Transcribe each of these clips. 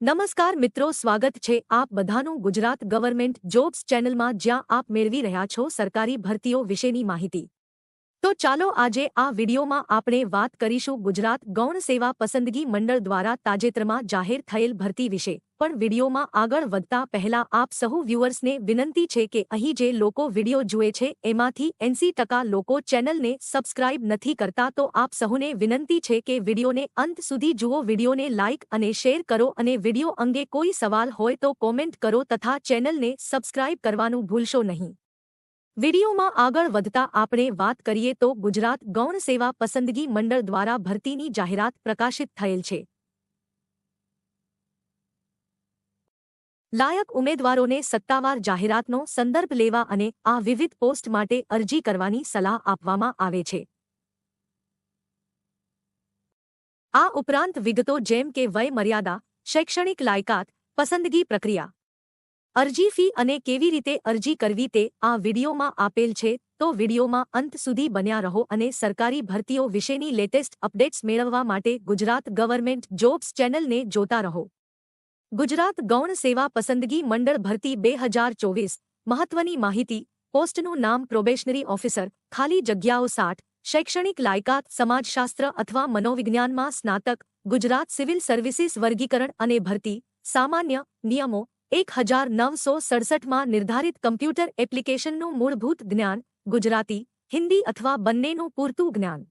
નમસ્કાર મિત્રો, સ્વાગત છે આપ બધાનું ગુજરાત ગવર્મેન્ટ જોબ્સ ચેનલમાં, જ્યાં આપ મેળવી રહ્યા છો સરકારી ભરતીઓ વિશેની માહિતી। તો ચાલો આજે આ વિડીયોમાં આપણે વાત કરીશું ગુજરાત ગૌણ સેવા પસંદગી મંડળ દ્વારા તાજેતરમાં જાહેર થયેલ ભરતી વિશે। પણ વિડીયોમાં આગળ વધતા પહેલા આપ સહુ વ્યુઅર્સને વિનંતી છે કે અહીં જે લોકો વિડીયો જુએ છે એમાંથી 80% લોકો ચેનલને સબસ્ક્રાઇબ નથી કરતા, તો આપ સહુને વિનંતી છે કે વિડીયોને અંત સુધી જુઓ, વિડીયોને લાઇક અને શેર કરો અને વિડીયો અંગે કોઈ સવાલ હોય તો કોમેન્ટ કરો તથા ચેનલને સબસ્ક્રાઇબ કરવાનું ભૂલશો નહીં। વિડીયોમાં આગળ વધતા આપણે વાત કરીએ તો ગુજરાત ગૌણ સેવા પસંદગી મંડળ દ્વારા ભરતીની જાહેરાત પ્રકાશિત થયેલ છે। લાયક ઉમેદવારોને સત્તાવાર જાહેરાતનો સંદર્ભ લેવા અને આ વિવિધ પોસ્ટ માટે અરજી કરવાની સલાહ આપવામાં આવે છે। આ ઉપરાંત વિગતો જેમ કે વય મર્યાદા, શૈક્ષણિક લાયકાત, પસંદગી પ્રક્રિયા, અરજી ફી અને કેવી રીતે અરજી કરવી તે આ વિડીયોમાં આપેલ છે, તો વિડીયોમાં અંત સુધી બન્યા રહો અને સરકારી ભરતીઓ વિશેની લેટેસ્ટ અપડેટ્સ મેળવવા માટે ગુજરાત ગવર્મેન્ટ જોબ્સ ચેનલને જોતા રહો। ગુજરાત ગૌણ સેવા પસંદગી મંડળ ભરતી 2024 મહત્વની માહિતી। પોસ્ટનું નામ પ્રોબેશનરી ઓફિસર, ખાલી જગ્યાઓ 60, શૈક્ષણિક લાયકાત સમાજશાસ્ત્ર અથવા મનોવિજ્ઞાનમાં સ્નાતક। ગુજરાત સિવિલ સર્વિસીસ વર્ગીકરણ અને ભરતી સામાન્ય નિયમો 1967માં નિર્ધારિત કમ્પ્યુટર એપ્લિકેશનનું મૂળભૂત જ્ઞાન, ગુજરાતી, હિન્દી અથવા બંનેનું પૂરતું જ્ઞાન।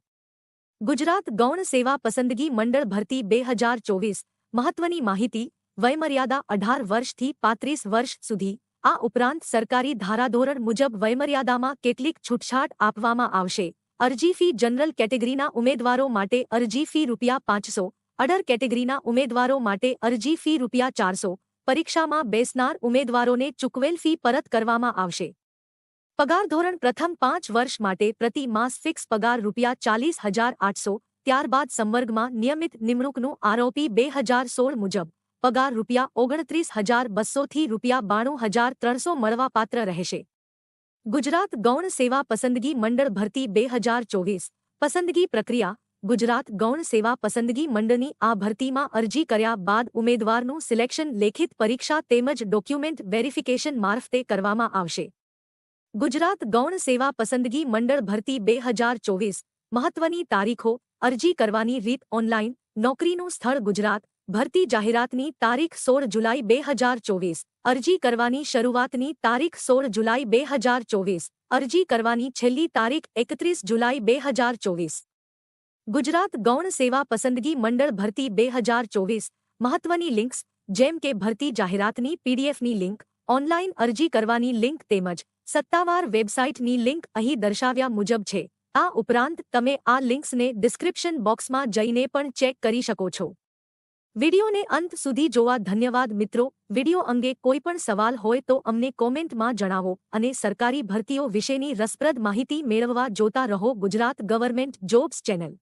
ગુજરાત ગૌણ સેવા પસંદગી મંડળ ભરતી 2024 મહત્વની માહિતી। વયમર્યાદા 18 વર્ષથી 35 વર્ષ સુધી। આ ઉપરાંત સરકારી ધારાધોરણ મુજબ વયમર્યાદામાં કેટલીક છૂટછાટ આપવામાં આવશે। અરજી ફી જનરલ કેટેગરીના ઉમેદવારો માટે અરજી ફી ₹500, અડર કેટેગરીના ઉમેદવારો માટે અરજી ફી ₹400। પરીક્ષામાં બેસનાર ઉમેદવારોને ચૂકવેલ ફી પરત કરવામાં આવશે। પગાર ધોરણ પ્રથમ 5 વર્ષ માટે પ્રતિ માસ ફિક્સ પગાર ₹40,800, ત્યારબાદ સંવર્ગમાં નિયમિત નિમણૂકનું આરઓપી 2016 મુજબ પગાર ₹29,200 થી ₹92,300 મળવાપાત્ર રહેશે। ગુજરાત ગૌણ સેવા પસંદગી મંડળ ભરતી 2024 પસંદગી પ્રક્રિયા। ગુજરાત ગૌણ સેવા પસંદગી મંડળની આ ભરતીમાં અરજી કર્યા બાદ ઉમેદવારનું સિલેક્શન લેખિત પરીક્ષા તેમજ ડોક્યુમેન્ટ વેરિફિકેશન મારફતે કરવામાં આવશે। ગુજરાત ગૌણ સેવા પસંદગી મંડળ ભરતી 2024 મહત્વની તારીખો। અરજી કરવાની રીત ઓનલાઈન। નોકરીનું સ્થળ ગુજરાત। ભરતી જાહેરાતની તારીખ 16 જુલાઈ 2024। અરજી કરવાની શરૂઆતની તારીખ 16 જુલાઈ 2024। અરજી કરવાની છેલ્લી તારીખ 31 જુલાઈ 2024। ગુજરાત ગૌણ સેવા પસંદગી મંડળ ભરતી 2024 મહત્વની લિંક્સ જેમ કે ભરતી જાહેરાતની પીડીએફની લિંક, ઓનલાઈન અરજી કરવાની લિંક તેમજ સત્તાવાર વેબસાઇટની લિંક અહીં દર્શાવ્યા મુજબ છે। આ ઉપરાંત તમે આ લિંક્સને ડિસ્ક્રિપ્શન બોક્સમાં જઈને પણ ચેક કરી શકો છો। વિડીયોને અંત સુધી જોવા ધન્યવાદ મિત્રો। વિડીયો અંગે કોઈ પણ સવાલ હોય તો અમને કોમેન્ટમાં જણાવો અને સરકારી ભરતીઓ વિશેની રસપ્રદ માહિતી મેળવવા જોતા રહો ગુજરાત ગવર્મેન્ટ જોબ્સ ચેનલ।